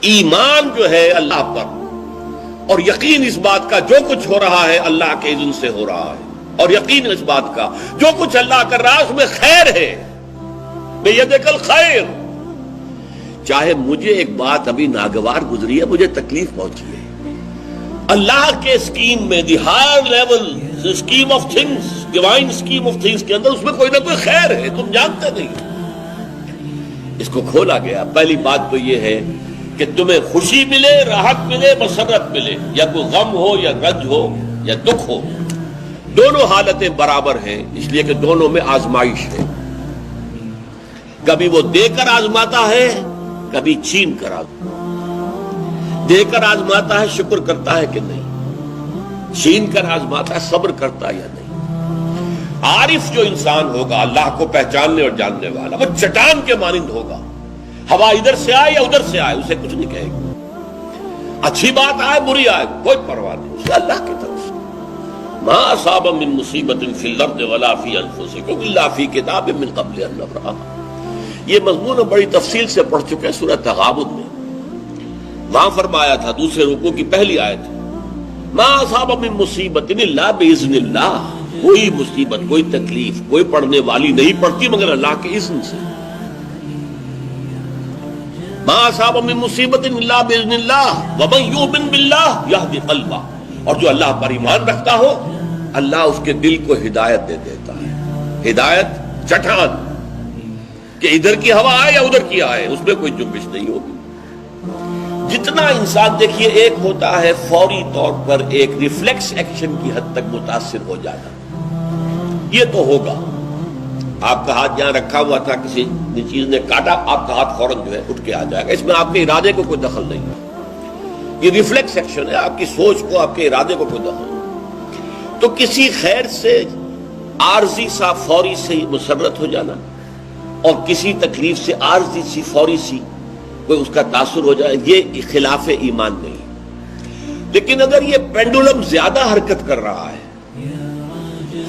ایمان جو ہے اللہ پر اور یقین اس بات کا جو کچھ ہو رہا ہے اللہ کے اذن سے ہو رہا ہے، اور یقین اس بات کا جو کچھ اللہ کر رہا ہے اس میں خیر ہے، بیدک الخیر۔ چاہے مجھے ایک بات ابھی ناگوار گزری ہے، مجھے تکلیف پہنچی ہے، اللہ کے اسکیم میں، the higher level scheme of things, divine scheme of things کے اندر اس میں کوئی نہ کوئی خیر ہے، تم جانتے نہیں۔ اس کو کھولا گیا۔ پہلی بات تو یہ ہے کہ تمہیں خوشی ملے، راحت ملے، مسرت ملے، یا کوئی غم ہو یا رنج ہو یا دکھ ہو، دونوں حالتیں برابر ہیں، اس لیے کہ دونوں میں آزمائش ہے۔ کبھی وہ دے کر آزماتا ہے، کبھی چھین کر آزماتا ہے۔ دے کر آزماتا ہے، شکر کرتا ہے کہ نہیں، چھین کر آزماتا ہے، صبر کرتا ہے یا نہیں۔ عارف جو انسان ہوگا، اللہ کو پہچاننے اور جاننے والا، وہ چٹان کے مانند ہوگا، ہوا ادھر سے آئے یا ادھر سے آئے اسے کچھ نہیں کہے گا، اچھی بات آئے بری آئے کوئی پرواہ نہیں، اسے اللہ کی طرف سے۔ ما اصاب من مصیبت فی الارض ولا فی انفسکم الا فی کتاب من قبل ان نبرأها۔ یہ مضمون بڑی تفصیل سے پڑھ چکے ہیں سورہ تغابن میں۔ وہاں فرمایا تھا دوسرے رکوع کی پہلی آیت، ما اصاب من مصیبت الا باذن اللہ، کوئی مصیبت، کوئی تکلیف، کوئی پڑھنے والی نہیں پڑتی مگر اللہ کے اذن سے۔ ما اصاب من مصیبت الا باذن اللہ ومن یؤمن باللہ یہدی قلبہ، اور جو اللہ پر ایمان رکھتا ہو اللہ اس کے دل کو ہدایت دے دیتا ہے۔ ہدایت چٹان کہ ادھر کی ہوا آئے یا ادھر کی آئے اس میں کوئی جنبش نہیں ہوگی۔ جتنا انسان دیکھیے، ایک ہوتا ہے فوری طور پر ایک ریفلیکس ایکشن کی حد تک متاثر ہو جانا، یہ تو ہوگا۔ آپ کا ہاتھ جہاں رکھا ہوا تھا کسی چیز نے کاٹا، آپ کا ہاتھ فوراً جو ہے اٹھ کے آ جائے گا، اس میں آپ کے ارادے کو کوئی دخل نہیں ہے، یہ ریفلیکس ایکشن ہے، آپ کی سوچ کو، آپ کے ارادے کو کوئی دخل نہیں۔ تو کسی خیر سے عارضی سا فوری سے مسرت ہو جانا، اور کسی تکلیف سے عارضی سی فوری سی کوئی اس کا تاثر ہو جائے، یہ خلاف ایمان نہیں۔ لیکن اگر یہ پینڈولم زیادہ حرکت کر رہا ہے،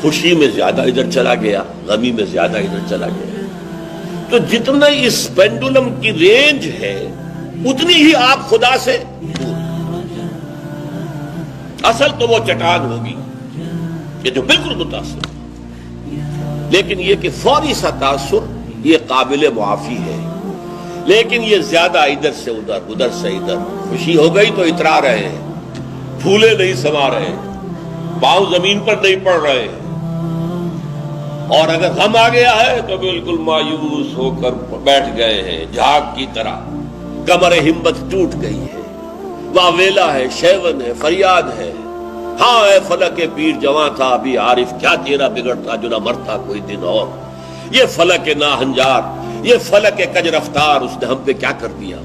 خوشی میں زیادہ ادھر چلا گیا، غمی میں زیادہ ادھر چلا گیا، تو جتنا اس پینڈولم کی رینج ہے اتنی ہی آپ خدا سے دور۔ اصل تو وہ چٹان ہوگی کہ جو بالکل متاثر، لیکن یہ کہ فوری سا تاثر یہ قابل معافی ہے، لیکن یہ زیادہ ادھر سے ادھر، ادھر سے ادھر، خوشی ہو گئی تو اترا رہے ہیں، پھولے نہیں سما رہے، پاؤں زمین پر نہیں پڑ رہے، اور اگر غم آ گیا ہے تو بالکل مایوس ہو کر بیٹھ گئے ہیں جھاگ کی طرح، کمر ہمت ٹوٹ گئی ہے، واویلا ہے، شیون ہے، فریاد ہے، ہاں اے فلک پیر جواں تھا ابھی عارف، کیا تیرا بگڑتا جو نہ مرتا کوئی دن اور، یہ فلک ناہنجار، یہ فلک کج رفتار، اس نے ہم پہ کیا کر دیا۔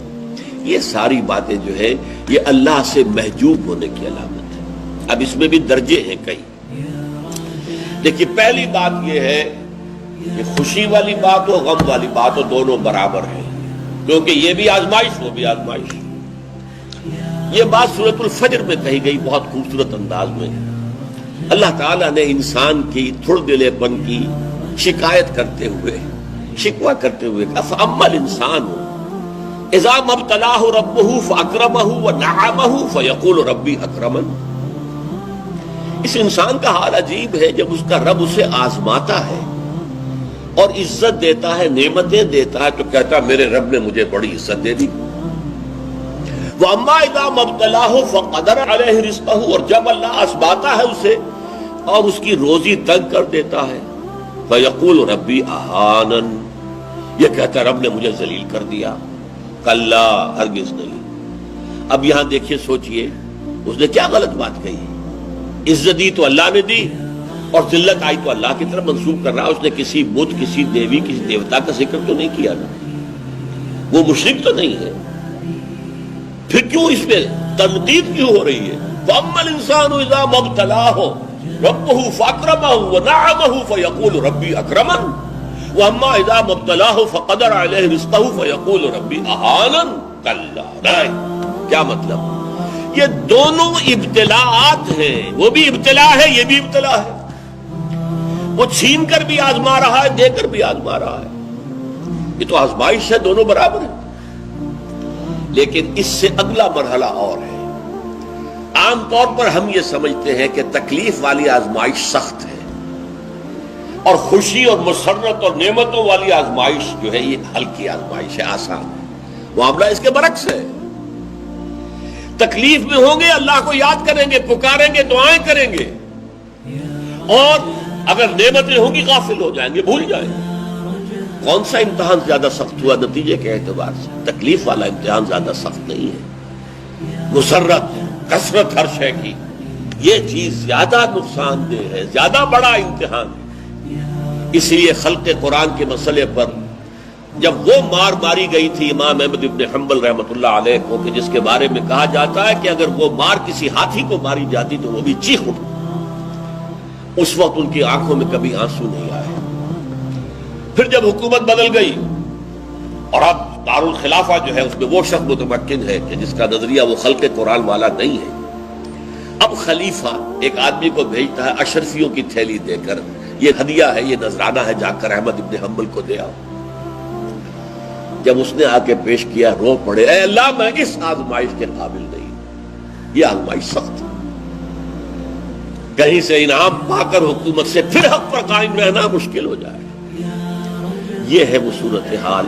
یہ ساری باتیں جو ہے یہ اللہ سے محجوب ہونے کی علامت ہے۔ اب اس میں بھی درجے ہیں کئی۔ دیکھیے پہلی بات یہ ہے کہ خوشی والی بات ہو، غم والی بات ہو، دونوں برابر ہیں، کیونکہ یہ بھی آزمائش، وہ بھی آزمائش۔ یہ بات سورۃ الفجر میں کہی گئی بہت خوبصورت انداز میں۔ اللہ تعالیٰ نے انسان کی تھڑ دلے پن کی شکایت کرتے ہوئے، شکوہ کرتے ہوئے کہا فَأَمَّا الْإِنسَانُ إِذَا مَا ابْتَلَاهُ رَبُّهُ فَأَكْرَمَهُ وَنَعَمَهُ فَيَقُولُ رَبِّي أَكْرَمَنِ۔ اس انسان کا حال عجیب ہے جب اس کا رب اسے آزماتا ہے اور عزت دیتا ہے، نعمتیں دیتا ہے، تو کہتا ہے میرے رب نے مجھے بڑی عزت دے دی۔ وَأَمَّا إِذَا مَا ابْتَلَاهُ فَقَدَرَ عَلَيْهِ رِزْقَهُ، اور جب اللہ آزماتا ہے اسے اور اس کی روزی تنگ کر دیتا ہے، فَيَقُولُ رَبِّي أَهَانَنِ، یہ کہتا ہے رب نے مجھے ذلیل کر دیا۔ کلا، ہرگز نہیں۔ اب یہاں دیکھیے، سوچئے اس نے کیا غلط بات کہی۔ عزت دی تو اللہ نے دی، اور ذلت آئی تو اللہ کی طرف منسوب کر رہا۔ اس نے کسی بت، کسی دیوی، کسی دیوتا کا ذکر تو نہیں کیا نا، وہ مشرک تو نہیں ہے، پھر کیوں اس پہ تنقید کیوں ہو رہی ہے؟ فَأَمَّا الْإِنسَانُ إِذَا مَا ابْتَلَاهُ رَبُّهُ فَأَكْرَمَهُ وَنَعَمَهُ فَيَقُولُ رَبِّي أَكْرَمَنِ، وَأَمَّا إِذَا مَا ابْتَلَاهُ فَقَدَرَ عَلَيْهِ رِزْقَهُ فَيَقُولُ رَبِّي أَهَانَنِ۔ کلا، کیا مطلب؟ یہ دونوں ابتلاءات ہیں، وہ بھی ابتلا ہے، یہ بھی ابتلا ہے۔ وہ چھین کر بھی آزما رہا ہے، دے کر بھی آزما رہا ہے، یہ تو آزمائش ہے، دونوں برابر ہیں۔ لیکن اس سے اگلا مرحلہ اور ہے۔ عام طور پر ہم یہ سمجھتے ہیں کہ تکلیف والی آزمائش سخت ہے اور خوشی اور مسرت اور نعمتوں والی آزمائش جو ہے یہ ہلکی آزمائش ہے، آسان ہے۔ معاملہ اس کے برعکس ہے۔ تکلیف میں ہوں گے اللہ کو یاد کریں گے، پکاریں گے، دعائیں کریں گے، اور اگر نعمتیں ہوں گی غافل ہو جائیں گے، بھول جائیں گے۔ کون سا امتحان زیادہ سخت ہوا نتیجے کے اعتبار سے؟ تکلیف والا امتحان زیادہ سخت نہیں ہے۔ مسرت، کثرت ہر شے کی، یہ چیز زیادہ نقصان دہ ہے، زیادہ بڑا امتحان ہے۔ اس لیے خلق قرآن کے مسئلے پر جب وہ مار ماری گئی تھی امام احمد ابن حنبل رحمۃ اللہ علیہ کو، کہ جس کے بارے میں کہا جاتا ہے کہ اگر وہ مار کسی ہاتھی کو ماری جاتی تو وہ بھی چیخ اٹھتی، اس وقت ان کی آنکھوں میں کبھی آنسو نہیں آئے۔ پھر جب حکومت بدل گئی اور اب دارالخلافہ جو ہے اس میں وہ شخص متمکن ہے کہ جس کا نظریہ وہ خلق قرآن والا نہیں ہے، اب خلیفہ ایک آدمی کو بھیجتا ہے اشرفیوں کی تھیلی دے کر، یہ ہدیہ ہے، یہ نذرانہ ہے، جا کر احمد ابن حنبل کو دے آؤ۔ جب اس نے آ کے پیش کیا، رو پڑے، اے اللہ میں اس آزمائش کے قابل نہیں، یہ آزمائش سخت ہے۔ کہیں سے انعام پا کر حکومت سے پھر حق پر قائم رہنا مشکل ہو جائے۔ یہ ہے وہ صورتحال۔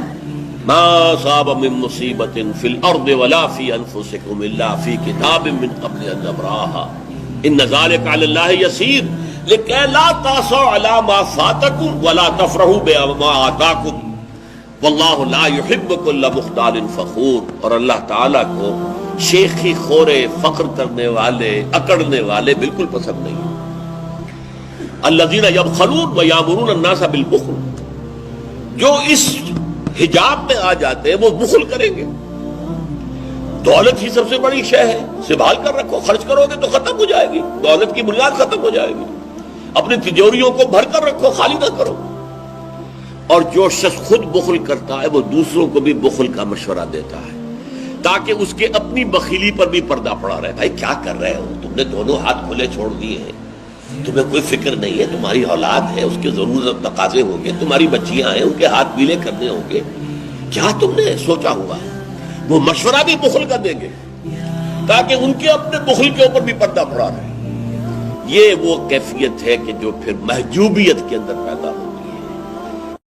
ما اصاب من مصیبت فی الارض ولا فی انفسکم الا فی کتاب من قبل ان نبرأها ان ذلک علی اللہ یسیر لکی لا تأسوا علی ما فاتکم ولا تفرحوا بما آتاکم واللہ لا يحب كل مختال فخور۔ اور اللہ تعالیٰ کو شیخی خورے، فخر کرنے والے، اکڑنے والے بالکل پسند نہیں۔ الذین یبخلون ویامرون الناس بالبخل، جو اس حجاب میں آ جاتے ہیں وہ بخل کریں گے۔ دولت ہی سب سے بڑی شے ہے، سنبھال کر رکھو، خرچ کرو گے تو ختم ہو جائے گی، دولت کی بنیاد ختم ہو جائے گی۔ اپنی تجوریوں کو بھر کر رکھو، خالی نہ کرو۔ اور جو شخص خود بخل کرتا ہے وہ دوسروں کو بھی بخل کا مشورہ دیتا ہے تاکہ اس کے اپنی بخیلی پر بھی پردہ پڑا رہے۔ بھائی کیا کر رہے ہو تم نے؟ دونوں ہاتھ کھلے چھوڑ دیے ہیں، تمہیں کوئی فکر نہیں ہے، تمہاری اولاد ہے، اس کے ضرورت تقاضے ہوں گے، تمہاری بچیاں ہیں، ان کے ہاتھ پیلے کرنے ہوں گے، کیا تم نے سوچا ہوا؟ وہ مشورہ بھی بخل کا دیں گے تاکہ ان کے اپنے بخل کے اوپر بھی پردہ پڑا رہے۔ یہ وہ کیفیت ہے کہ جو پھر محجوبیت کے اندر پیدا ہو۔